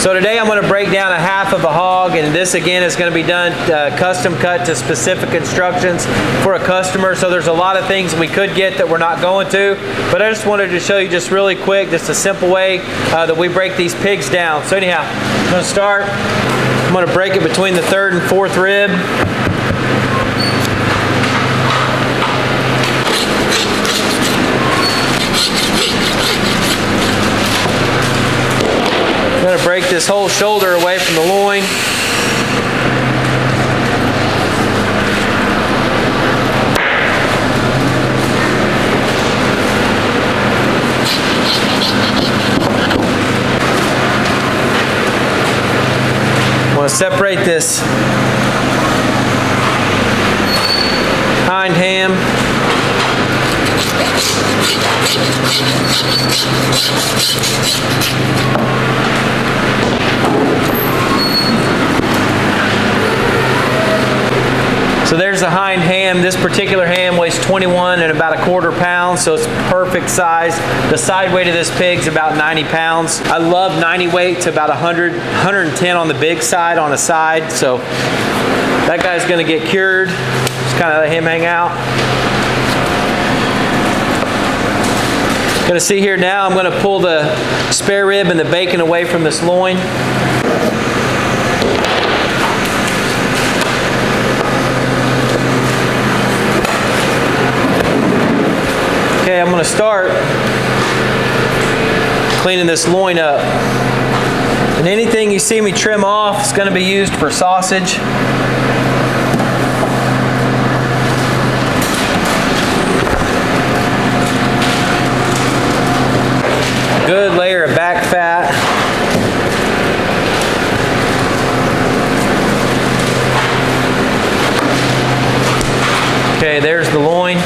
So today I'm going to break down a half of a hog, and this again is going to be done custom cut to specific instructions for a customer. So there's a lot of things we could get that we're not going to, but I just wanted to show you just really quick, just a simple way that we break these pigs down. So anyhow, I'm going to start. I'm going to break it between the third and fourth rib. I'm going to break this whole shoulder away from the loin. I want to separate this hind ham. So there's the hind ham. This particular ham weighs 21 and about 1/4 pounds, so it's perfect size. The side weight of this pig is about 90 pounds. I love 90 weight to about 100, 110 on the big side on a side. So that guy's gonna get cured. Just kind of let him hang out. Gonna see here now, I'm gonna pull the spare rib and the bacon away from this loin. Okay, I'm going to start cleaning this loin up. And anything you see me trim off is going to be used for sausage. Good layer of back fat. Okay, there's the loin.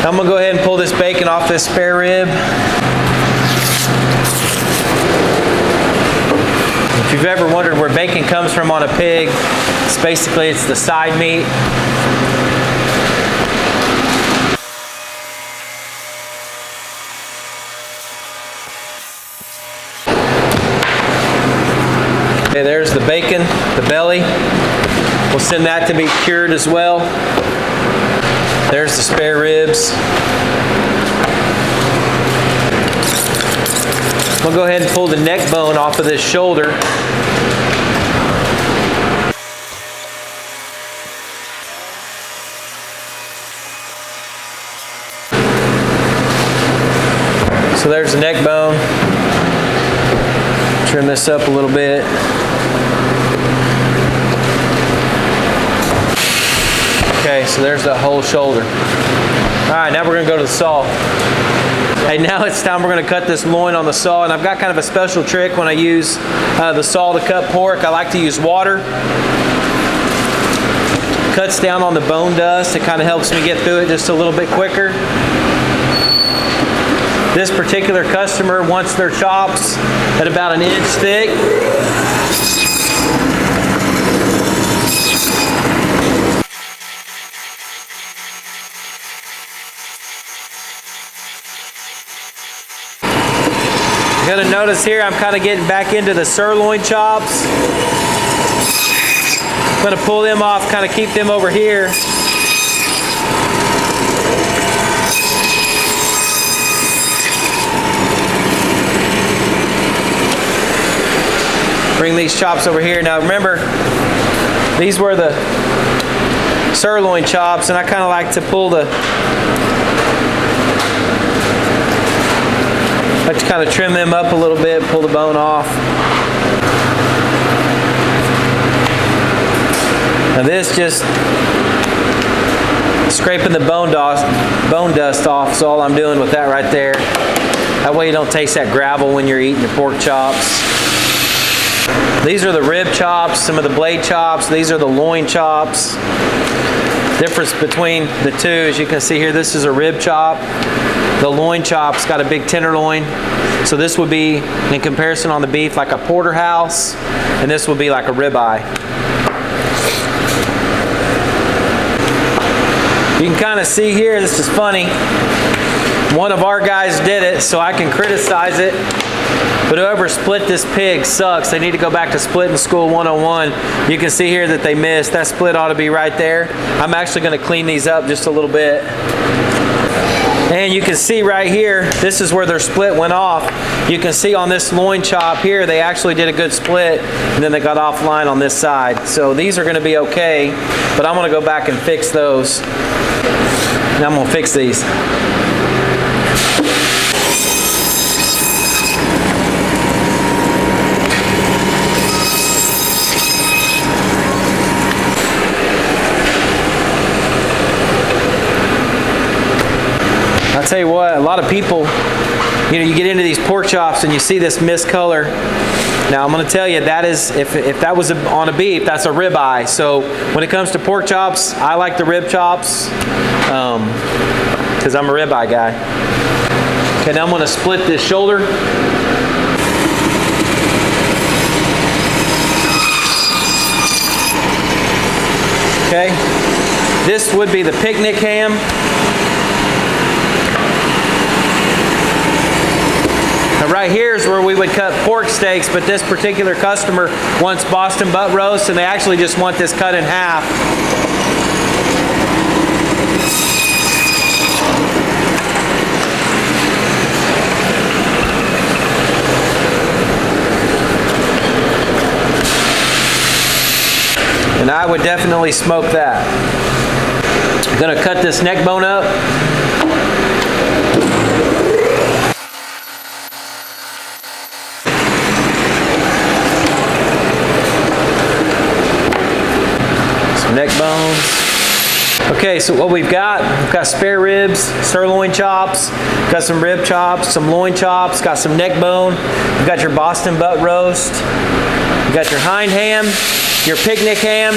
I'm going to go ahead and pull this bacon off this spare rib. If you've ever wondered where bacon comes from on a pig, it's the side meat. Okay, there's the bacon, the belly. We'll send that to be cured as well. There's the spare ribs. We'll go ahead and pull the neck bone off of this shoulder. So there's the neck bone. Trim this up a little bit. Okay, so there's that whole shoulder. All right, now we're gonna go to the saw. Hey, now it's time we're gonna cut this loin on the saw, and I've got kind of a special trick when I use the saw to cut pork. I like to use water. Cuts down on the bone dust. It kind of helps me get through it just a little bit quicker. This particular customer wants their chops at about 1 inch thick. You're gonna notice here I'm kind of getting back into the sirloin chops. I'm gonna pull them off, kind of keep them over here. Bring these chops over here. Now remember, these were the sirloin chops, and I kind of like to pull the I like to kind of trim them up a little bit, pull the bone off. Now this just scraping the bone dust off is all I'm doing with that right there. That way you don't taste that gravel when you're eating your pork chops. These are the rib chops, some of the blade chops. These are the loin chops. Difference between the two, as you can see here, this is a rib chop. The loin chop's got a big tenderloin. So this would be, in comparison on the beef, like a porterhouse, and this would be like a ribeye. You can kind of see here, this is funny. One of our guys did it, so I can criticize it. But whoever split this pig sucks. They need to go back to splitting school 101. You can see here that they missed. That split ought to be right there. I'm actually going to clean these up just a little bit. And you can see right here, this is where their split went off. You can see on this loin chop here, they actually did a good split, and then they got offline on this side. So these are going to be okay, but I'm going to go back and fix those. And I'm going to fix these. I'll tell you what, a lot of people, you know, you get into these pork chops and you see this mist color. Now I'm going to tell you, that is, if that was on a beef, that's a ribeye. So when it comes to pork chops, I like the rib chops because I'm a ribeye guy. Okay, now I'm going to split this shoulder. Okay, this would be the picnic ham. Now right here is where we would cut pork steaks, but this particular customer wants Boston butt roast, and they actually just want this cut in half. And I would definitely smoke that. I'm gonna cut this neck bone up. Neck bones. Okay, so what we've got spare ribs, sirloin chops, got some rib chops, some loin chops, got some neck bone, you've got your Boston butt roast, you got your hind ham, your picnic ham,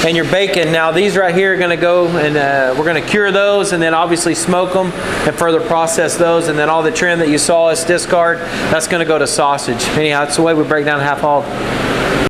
and your bacon. Now these right here are going to go and we're going to cure those and then obviously smoke them and further process those, and then all the trim that you saw us discard, that's going to go to sausage. Anyhow, that's the way we break down half hog.